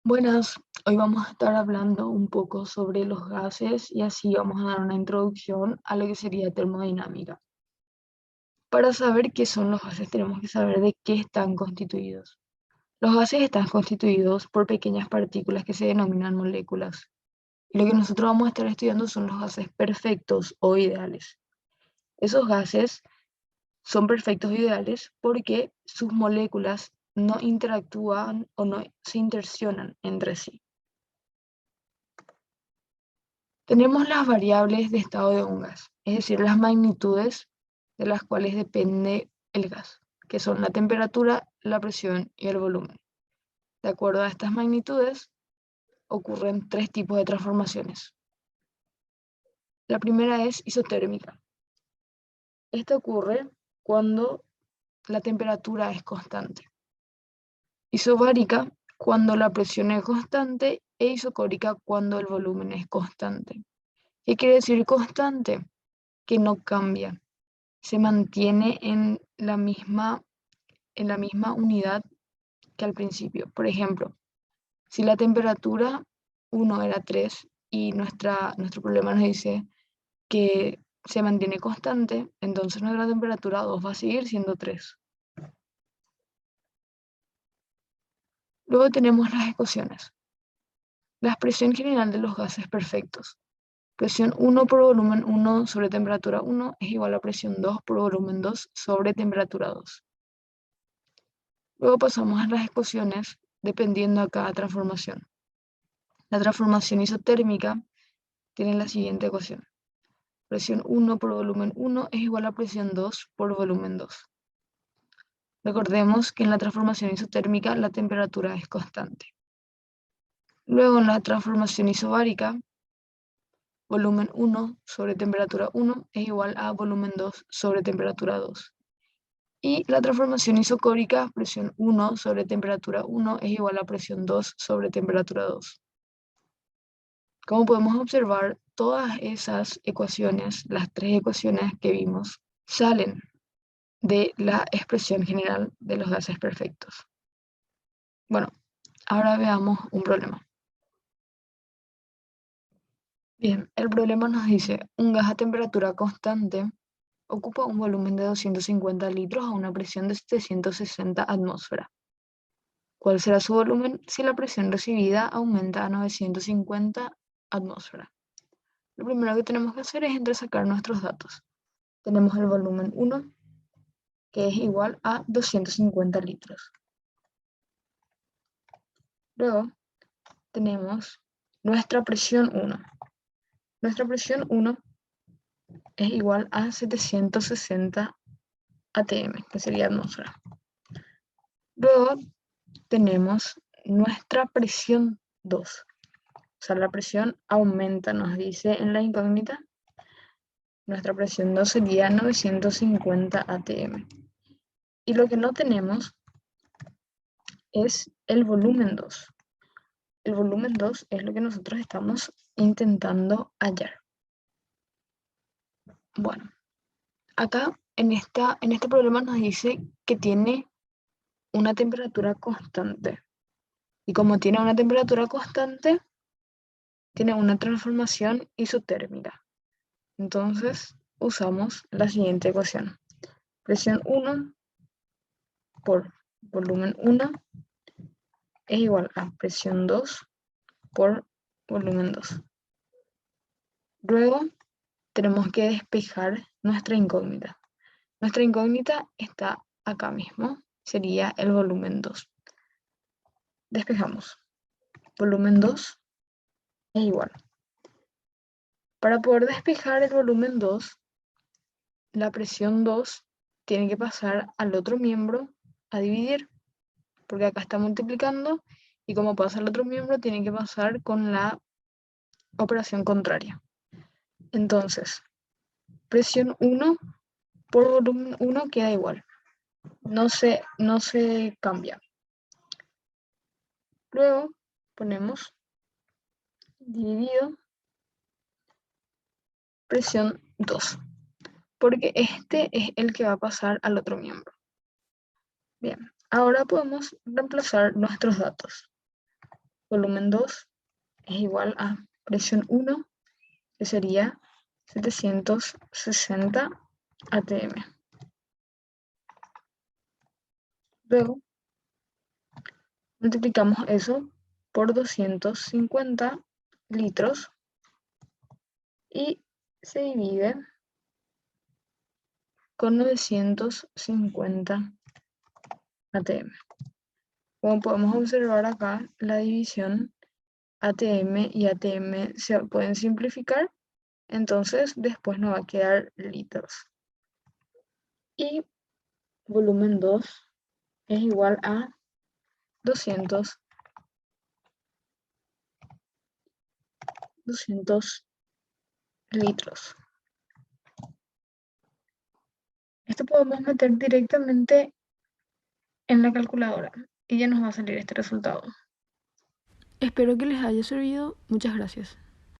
Buenas, hoy vamos a estar hablando un poco sobre los gases y así vamos a dar una introducción a lo que sería termodinámica. Para saber qué son los gases tenemos que saber de qué están constituidos. Los gases están constituidos por pequeñas partículas que se denominan moléculas. Y lo que nosotros vamos a estar estudiando son los gases perfectos o ideales. Esos gases son perfectos o ideales porque sus moléculas no interactúan o no se interaccionan entre sí. Tenemos las variables de estado de un gas, es decir, las magnitudes de las cuales depende el gas, que son la temperatura, la presión y el volumen. De acuerdo a estas magnitudes, ocurren tres tipos de transformaciones. La primera es isotérmica. Esta ocurre cuando la temperatura es constante. Isobárica, cuando la presión es constante, e isocórica, cuando el volumen es constante. ¿Qué quiere decir constante? Que no cambia, se mantiene en la misma unidad que al principio. Por ejemplo, si la temperatura 1 era 3 y nuestro problema nos dice que se mantiene constante, entonces nuestra temperatura 2 va a seguir siendo 3. Luego tenemos las ecuaciones. La expresión general de los gases perfectos. Presión 1 por volumen 1 sobre temperatura 1 es igual a presión 2 por volumen 2 sobre temperatura 2. Luego pasamos a las ecuaciones dependiendo a cada transformación. La transformación isotérmica tiene la siguiente ecuación. Presión 1 por volumen 1 es igual a presión 2 por volumen 2. Recordemos que en la transformación isotérmica la temperatura es constante. Luego en la transformación isobárica, volumen 1 sobre temperatura 1 es igual a volumen 2 sobre temperatura 2. Y la transformación isocórica, presión 1 sobre temperatura 1 es igual a presión 2 sobre temperatura 2. Como podemos observar, todas esas ecuaciones, las tres ecuaciones que vimos, salen de la expresión general de los gases perfectos. Bueno, ahora veamos un problema. Bien, el problema nos dice, un gas a temperatura constante ocupa un volumen de 250 litros a una presión de 760 atmósferas. ¿Cuál será su volumen si la presión recibida aumenta a 950 atmósferas? Lo primero que tenemos que hacer es entresacar nuestros datos. Tenemos el volumen 1, que es igual a 250 litros. Luego tenemos nuestra presión 1. Nuestra presión 1 es igual a 760 atm, que sería atmósfera. Luego tenemos nuestra presión 2. O sea, la presión aumenta, nos dice en la incógnita. Nuestra presión 2 sería 950 atm. Y lo que no tenemos es el volumen 2. El volumen 2 es lo que nosotros estamos intentando hallar. Bueno, acá en este problema nos dice que tiene una temperatura constante. Y como tiene una temperatura constante, tiene una transformación isotérmica. Entonces, usamos la siguiente ecuación. Presión 1 por volumen 1 es igual a presión 2 por volumen 2. Luego tenemos que despejar nuestra incógnita. Nuestra incógnita está acá mismo, sería el volumen 2. Despejamos. Volumen 2 es igual. Para poder despejar el volumen 2, la presión 2 tiene que pasar al otro miembro a dividir, porque acá está multiplicando y como pasa al otro miembro, tiene que pasar con la operación contraria. Entonces, presión 1 por volumen 1 queda igual. No se cambia. Luego ponemos dividido presión 2, porque este es el que va a pasar al otro miembro. Bien, ahora podemos reemplazar nuestros datos. volumen 2 es igual a presión 1, que sería 760 atm. Luego multiplicamos eso por 250 litros y se divide con 950 atm. Como podemos observar acá, la división atm y atm se pueden simplificar, entonces después nos va a quedar litros. Y volumen 2 es igual a 200 litros. Esto podemos meter directamente en la calculadora y ya nos va a salir este resultado. Espero que les haya servido. Muchas gracias.